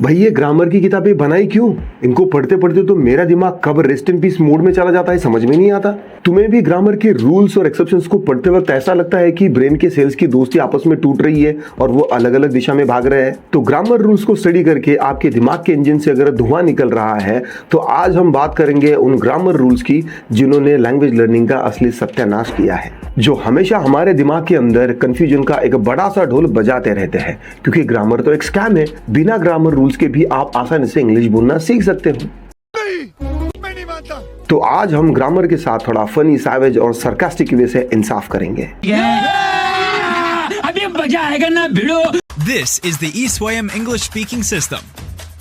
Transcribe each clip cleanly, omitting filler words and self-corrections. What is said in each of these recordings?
भाई ये ग्रामर की किताबें बनाई क्यों? इनको पढ़ते पढ़ते तो मेरा दिमाग कब रेस्ट इन पीस मोड में चला जाता है, समझ में नहीं आता। तुम्हें भी ग्रामर के रूल्स और एक्सेप्शंस को पढ़ते वक्त ऐसा लगता है कि ब्रेन के सेल्स की दोस्ती आपस में टूट रही है और वो अलग अलग दिशा में भाग रहे हैं? तो ग्रामर रूल्स को स्टडी करके आपके दिमाग के इंजन से अगर धुआं निकल रहा है तो आज हम बात करेंगे उन ग्रामर रूल्स की जिन्होंने लैंग्वेज लर्निंग का असली सत्यानाश किया है, जो हमेशा हमारे दिमाग के अंदर कंफ्यूजन का एक बड़ा सा ढोल बजाते रहते हैं। क्योंकि ग्रामर तो एक स्कैम है, बिना ग्रामर रूल्स के भी आप आसानी से इंग्लिश बोलना सीख सकते हो। मैं नहीं मानता। तो आज हम ग्रामर के साथ थोड़ा फनी, सैवेज और सरकास्टिक वे से इंसाफ करेंगे। अभी मजा आएगा ना भिड़ो। This is the eSwayam English speaking system.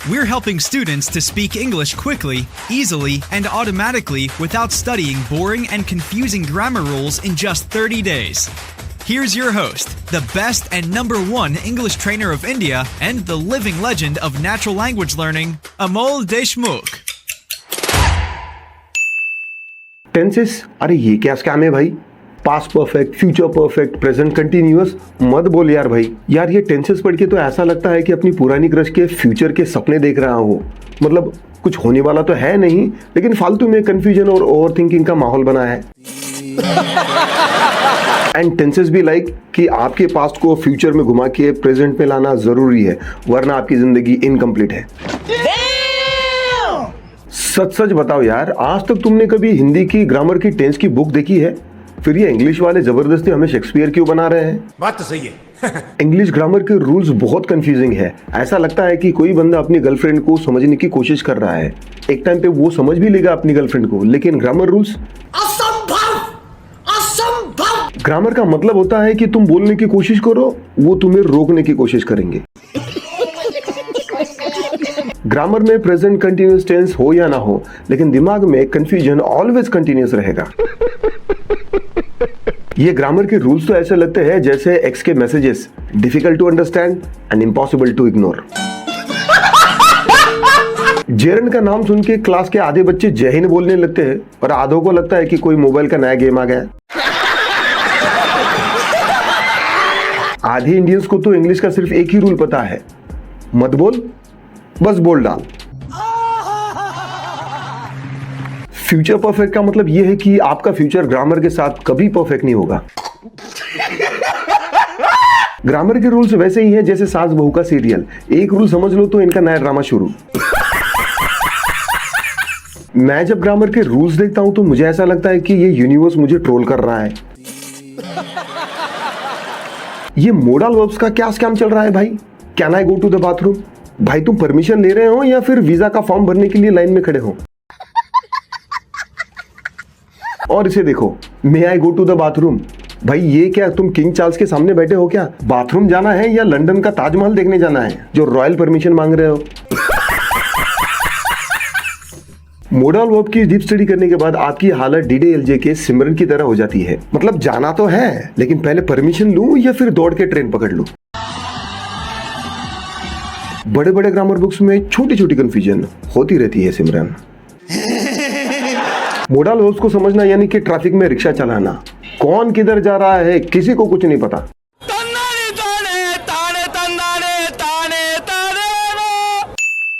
We're helping students to speak English quickly, easily, and automatically without studying boring and confusing grammar rules in just 30 days. Here's your host, the best and #1 English trainer of India and the living legend of natural language learning, Amol Deshmukh. Tenses, अरे ये क्या scam है भाई? Past perfect, future perfect, present continuous, मत बोल यार भाई। यार ये टेंसेस पढ़ के तो ऐसा लगता है कि अपनी पुरानी क्रश के फ्यूचर के सपने देख रहा हूँ। मतलब कुछ होने वाला तो है नहीं, लेकिन फालतू में कंफ्यूजन और ओवर थिंकिंग का माहौल बना है। एंड टेंसेस भी लाइक कि आपके पास्ट को फ्यूचर में घुमा के प्रेजेंट में लाना जरूरी है, वरना आपकी जिंदगी इनकम्प्लीट है। सच सच बताओ यार, आज तक तुमने कभी हिंदी की ग्रामर की टेंस की बुक देखी है? फिर ये इंग्लिश वाले जबरदस्ती हमें शेक्सपियर क्यों बना रहे हैं? बात तो सही है। इंग्लिश ग्रामर के रूल्स बहुत कंफ्यूजिंग है। ऐसा लगता है कि कोई बंदा अपनी गर्लफ्रेंड को समझने की कोशिश कर रहा है। एक टाइम पे वो समझ भी लेगा अपनी गर्लफ्रेंड को, लेकिन ग्रामर रूल्स असंभव, असंभव। ग्रामर का मतलब होता है कि तुम बोलने की कोशिश करो, वो तुम्हें रोकने की कोशिश करेंगे। ग्रामर में प्रेजेंट कंटिन्यूअस टेंस हो या ना हो, लेकिन दिमाग में कंफ्यूजन ऑलवेज कंटिन्यूअस रहेगा। ये ग्रामर के रूल्स तो ऐसे लगते हैं जैसे एक्स के messages, difficult to understand and impossible to ignore. जेरन का नाम सुन के क्लास के आधे बच्चे जय हिंद बोलने लगते हैं और आधों को लगता है कि कोई मोबाइल का नया गेम आ गया। आधे इंडियंस को तो इंग्लिश का सिर्फ एक ही रूल पता है, मत बोल, बस बोल डाल। फ्यूचर परफेक्ट का मतलब यह है कि आपका फ्यूचर ग्रामर के साथ कभी परफेक्ट नहीं होगा। ग्रामर के रूल्स वैसे ही हैं जैसे सास बहू का सीरियल, एक रूल समझ लो तो इनका नया ड्रामा शुरू। मैं जब ग्रामर के रूल्स देखता हूं तो मुझे ऐसा लगता है कि ये यूनिवर्स मुझे ट्रोल कर रहा है। ये मोडल वर्ब्स का क्या स्कैम चल रहा है भाई? Can I go to the bathroom? भाई तुम परमिशन ले रहे हो या फिर वीजा का फॉर्म भरने के लिए लाइन में खड़े हो? और इसे देखो, मे आई गो टू द बाथरूम। भाई ये क्या, तुम किंग चार्ल्स के सामने बैठे हो क्या? बाथरूम जाना है या लंदन का ताजमहल देखने जाना है जो रॉयल परमिशन मांग रहे हो? मोडल वर्ब की डीप स्टडी करने के बाद आपकी हालत डीडीएलजे के सिमरन की तरह हो जाती है। मतलब जाना तो है, लेकिन पहले परमिशन लूं या फिर दौड़ के ट्रेन पकड़ लूं? बड़े बड़े ग्रामर बुक्स में छोटी छोटी कंफ्यूजन होती रहती है सिमरन। मोडल वर्ब्स को समझना यानी कि ट्रैफिक में रिक्शा चलाना, कौन किधर जा रहा है किसी को कुछ नहीं पता।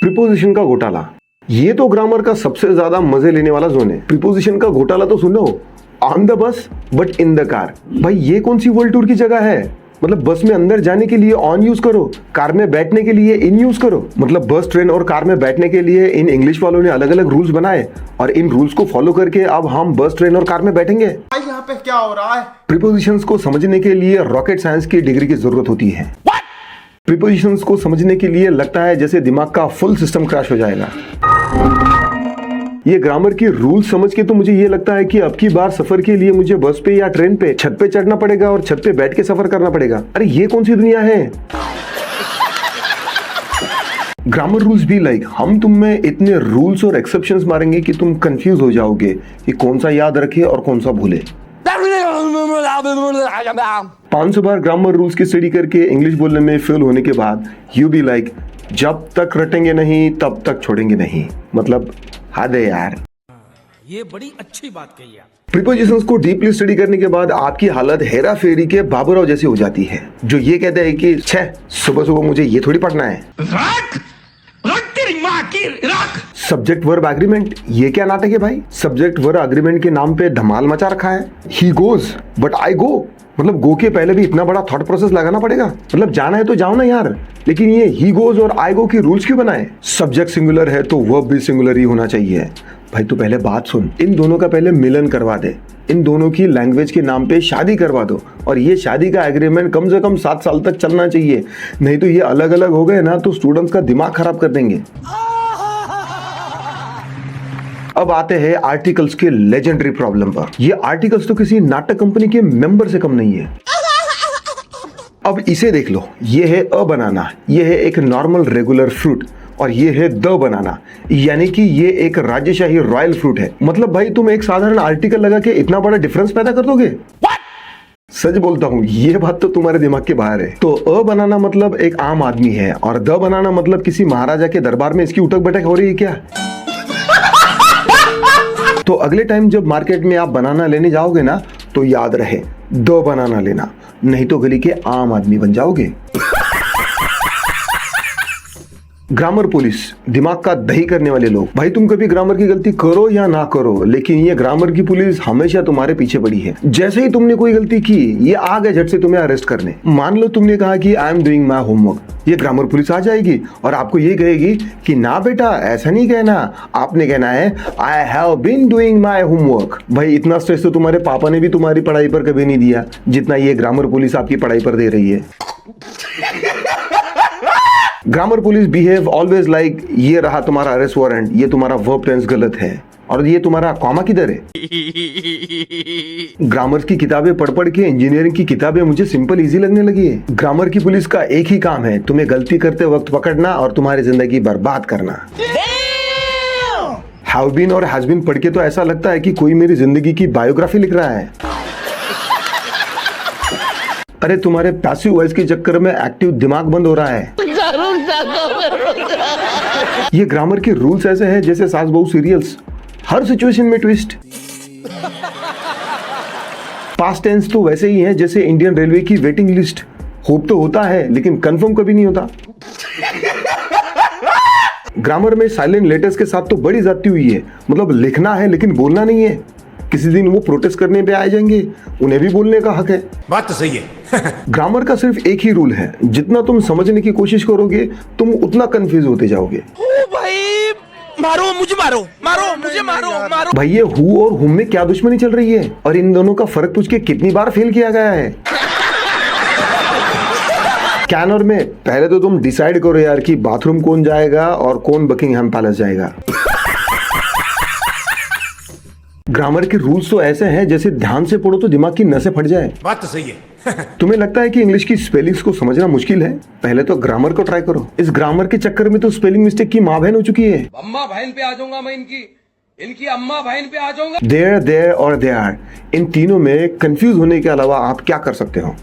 प्रीपोजिशन का घोटाला, ये तो ग्रामर का सबसे ज्यादा मजे लेने वाला जोन है। प्रीपोजिशन का घोटाला तो सुनो, on the bus but in the car. भाई ये कौन सी वर्ल्ड टूर की जगह है? मतलब बस में अंदर जाने के लिए ऑन यूज करो, कार में बैठने के लिए इन यूज करो। मतलब बस, ट्रेन और कार में बैठने के लिए इन इंग्लिश वालों ने अलग अलग रूल्स बनाए और इन रूल्स को फॉलो करके अब हम बस, ट्रेन और कार में बैठेंगे। भाई यहाँ पे क्या हो रहा है? प्रीपोजिशंस को समझने के लिए रॉकेट साइंस की डिग्री की जरूरत होती है। प्रीपोजिशंस को समझने के लिए लगता है जैसे दिमाग का फुल सिस्टम क्रैश हो जाएगा। ये ग्रामर की रूल्स समझ के तो मुझे ये लगता है कि अब की बार सफर के लिए मुझे बस पे या ट्रेन पे छत पे चढ़ना पड़ेगा और छत पे बैठ के सफर करना पड़ेगा। अरे ये कौन सी दुनिया है? ग्रामर रूल्स भी लाइक हम तुम में इतने रूल्स और एक्सेप्शंस मारेंगे कि तुम कंफ्यूज हो जाओगे कि कौन सा याद रखे और कौन सा भूले। 500 बार ग्रामर रूल्स की स्टडी करके इंग्लिश बोलने में फेल होने के बाद यू बी लाइक, जब तक रटेंगे नहीं तब तक छोड़ेंगे नहीं। मतलब हद है यार। ये बड़ी अच्छी बात कही आप। प्रीपोजिशंस को डीपली स्टडी करने के बाद आपकी हालत हेरा फेरी के बाबूराव जैसी हो जाती है, जो ये कहते हैं कि छे सुबह सुबह मुझे ये थोड़ी पढ़ना है। बाकी रख। सब्जेक्ट वर्ब एग्रीमेंट, ये क्या नाटक है भाई? सब्जेक्ट वर्ब एग्रीमेंट के नाम पे धमाल मचा रखा है। ही गोज बट आई गो, मतलब गो के पहले भी इतना बड़ा थॉट प्रोसेस लगाना पड़ेगा? मतलब जाना है तो जाओ ना यार, लेकिन ये ही गोज और आई गो की रूल्स क्यों बनाए? सब्जेक्ट सिंगुलर है तो वर्ब भी सिंगुलर ही होना चाहिए। भाई तू पहले बात सुन, इन दोनों का पहले मिलन करवा दे, इन दोनों की लैंग्वेज के नाम पे शादी करवा दो, और ये शादी का एग्रीमेंट कम से कम 7 साल तक चलना चाहिए, नहीं तो ये अलग अलग हो गए ना तो स्टूडेंट्स का दिमाग खराब कर देंगे। अब आते हैं आर्टिकल्स के लेजेंडरी प्रॉब्लम पर। ये आर्टिकल्स तो किसी नाटक कंपनी के मेंबर से कम नहीं है। अब इसे देख लो, ये है अ बनाना, ये है एक नॉर्मल रेगुलर फ्रूट, और ये है द बनाना, यानी कि ये एक राजशाही रॉयल फ्रूट है। मतलब भाई तुम एक साधारण आर्टिकल लगा के इतना बड़ा डिफरेंस पैदा कर दोगे? सच बोलता हूँ, ये बात तो तुम्हारे दिमाग के बाहर है। तो अ बनाना मतलब एक आम आदमी है, और द बनाना मतलब किसी महाराजा के दरबार में इसकी उठक बैठक हो रही है क्या? तो अगले टाइम जब मार्केट में आप बनाना लेने जाओगे ना, तो याद रहे द बनाना लेना, नहीं तो गली के आम आदमी बन जाओगे। ग्रामर पुलिस, दिमाग का दही करने वाले लोग। भाई तुम कभी ग्रामर की गलती करो या ना करो, लेकिन ये ग्रामर की पुलिस हमेशा तुम्हारे पीछे पड़ी है। जैसे ही तुमने कोई गलती की, ये आ गए झट से तुम्हें अरेस्ट करने। मान लो तुमने कहा कि I am doing my homework, ये ग्रामर पुलिस आ जाएगी और आपको ये कहेगी कि ना बेटा ऐसा नहीं कहना, आपने कहना है I have been doing my homework. भाई इतना स्ट्रेस तो तुम्हारे पापा ने भी तुम्हारी पढ़ाई पर कभी नहीं दिया जितना ये ग्रामर पुलिस आपकी पढ़ाई पर दे रही है। Grammar police behave always like ये रहा तुम्हारा अरेस्ट वारंट, ये तुम्हारा वर्ब टेंस गलत है, और ये तुम्हारा कॉमा किधर है? ग्रामर की किताबें पढ़ पढ़ के इंजीनियरिंग की किताबें मुझे सिंपल इजी लगने लगी है। ग्रामर की पुलिस का एक ही काम है, तुम्हें गलती करते वक्त पकड़ना और तुम्हारी जिंदगी बर्बाद करना। हैव बीन और हैज बीन पढ़ के तो ऐसा लगता है कि कोई मेरी जिंदगी की बायोग्राफी लिख रहा है। अरे तुम्हारे पैसिव वॉइस के चक्कर में एक्टिव दिमाग बंद हो रहा है। ये ग्रामर के रूल्स ऐसे हैं जैसे सास बहू सीरियल्स, हर सिचुएशन में ट्विस्ट। पास्ट टेंस तो वैसे ही है जैसे इंडियन रेलवे की वेटिंग लिस्ट, होप तो होता है लेकिन कंफर्म कभी नहीं होता। ग्रामर में साइलेंट लेटर्स के साथ तो बड़ी ज्यादती हुई है, मतलब लिखना है लेकिन बोलना नहीं है। किसी दिन वो प्रोटेस्ट करने पे आ जाएंगे, उन्हें भी बोलने का हक है। बात तो सही है। ग्रामर का सिर्फ एक ही रूल है, जितना तुम समझने की कोशिश करोगे तुम उतना कंफ्यूज होते जाओगे। ओ भाई मारो मुझे, मारो मुझे, मारो। भाई ये हु और हुम में क्या दुश्मनी चल रही है, और इन दोनों का फर्क पूछ के कितनी बार फेल किया गया है? कैनर में पहले तो तुम डिसाइड करो यार कि बाथरूम कौन जाएगा और कौन बकिंगहैम पैलेस जाएगा। ग्रामर के रूल्स तो ऐसे हैं जैसे ध्यान से पढ़ो तो दिमाग की नसें फट जाए। बात तो सही है। तुम्हें लगता है कि इंग्लिश की स्पेलिंग्स को समझना मुश्किल है? पहले तो ग्रामर को ट्राई करो। इस ग्रामर के चक्कर में तो स्पेलिंग मिस्टेक की माँ बहन हो चुकी है। अम्मा बहन पे आ जाऊंगा मैं, इनकी अम्मा बहन पे आ जाऊंगा। देयर और देयर, इन तीनों में कंफ्यूज होने के अलावा आप क्या कर सकते हो?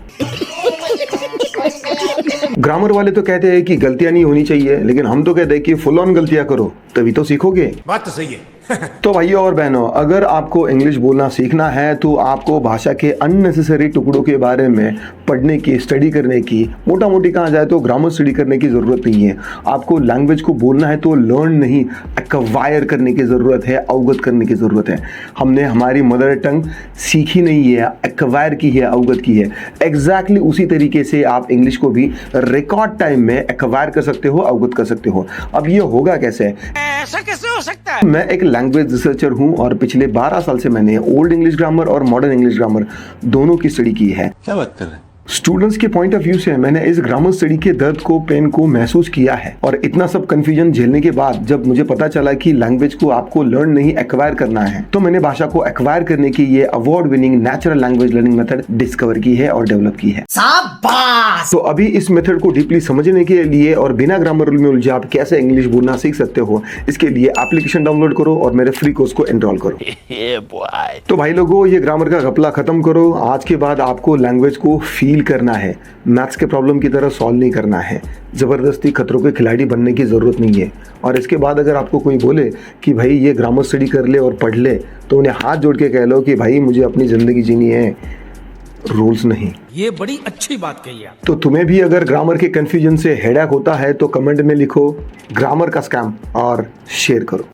ग्रामर वाले तो कहते हैं कि गलतियां नहीं होनी चाहिए, लेकिन हम तो कहते हैं कि फुल ऑन गलतियां करो तभी तो सीखोगे। बात तो सही है। तो भाइयों और बहनों, अगर आपको इंग्लिश बोलना सीखना है तो आपको भाषा के अननेसेसरी टुकड़ों के बारे में पढ़ने की, स्टडी करने की, मोटा मोटी कहा जाए तो ग्रामर स्टडी करने की जरूरत नहीं है। आपको लैंग्वेज को बोलना है तो लर्न नहीं, एक्वायर करने की जरूरत है, अवगत करने की जरूरत है। हमने हमारी मदर टंग सीखी नहीं है, एक्वायर की है, अवगत की है। एग्जैक्टली उसी तरीके से आप इंग्लिश को भी रिकॉर्ड टाइम में एक्वायर कर सकते हो, अवगत कर सकते हो। अब ये होगा कैसे? ऐसा कैसे हो सकता है? मैं एक लैंग्वेज रिसर्चर हूं और पिछले 12 साल से मैंने ओल्ड इंग्लिश ग्रामर और मॉडर्न इंग्लिश ग्रामर दोनों की स्टडी की है। क्या बात कर रहे हैं? स्टूडेंट्स के पॉइंट ऑफ व्यू से मैंने इस ग्रामर स्टडी के दर्द को, पेन को महसूस किया है, और इतना सब कंफ्यूजन झेलने के बाद जब मुझे पता चला कि लैंग्वेज को आपको लर्न नहीं एक्वायर करना है, तो मैंने भाषा को एक्वायर करने की ये award winning natural language learning method discover की है और डेवलप की है। शाबाश! तो अभी इस मेथड को डीपली समझने के लिए और बिना ग्रामर रूल में उलझे आप कैसे इंग्लिश बोलना सीख सकते हो, इसके लिए एप्लीकेशन डाउनलोड करो और मेरे फ्री कोर्स को एनरोल करो। तो भाई लोगों, ये ग्रामर का घपला खत्म करो। आज के बाद आपको लैंग्वेज को फील करना है, मैथ्स के प्रॉब्लम की तरह सॉल्व नहीं करना है। जबरदस्ती खतरों के खिलाड़ी बनने की जरूरत नहीं है। और इसके बाद अगर आपको कोई बोले कि भाई ये ग्रामर स्टडी कर ले और पढ़ ले, तो उन्हें हाथ जोड़ के कह लो कि भाई मुझे अपनी जिंदगी जीनी है, रूल्स नहीं। ये बड़ी अच्छी बात कही आप। तो तुम्हें भी अगर ग्रामर के कंफ्यूजन से हेडेक होता है तो कमेंट में लिखो ग्रामर का स्कैम और शेयर करो।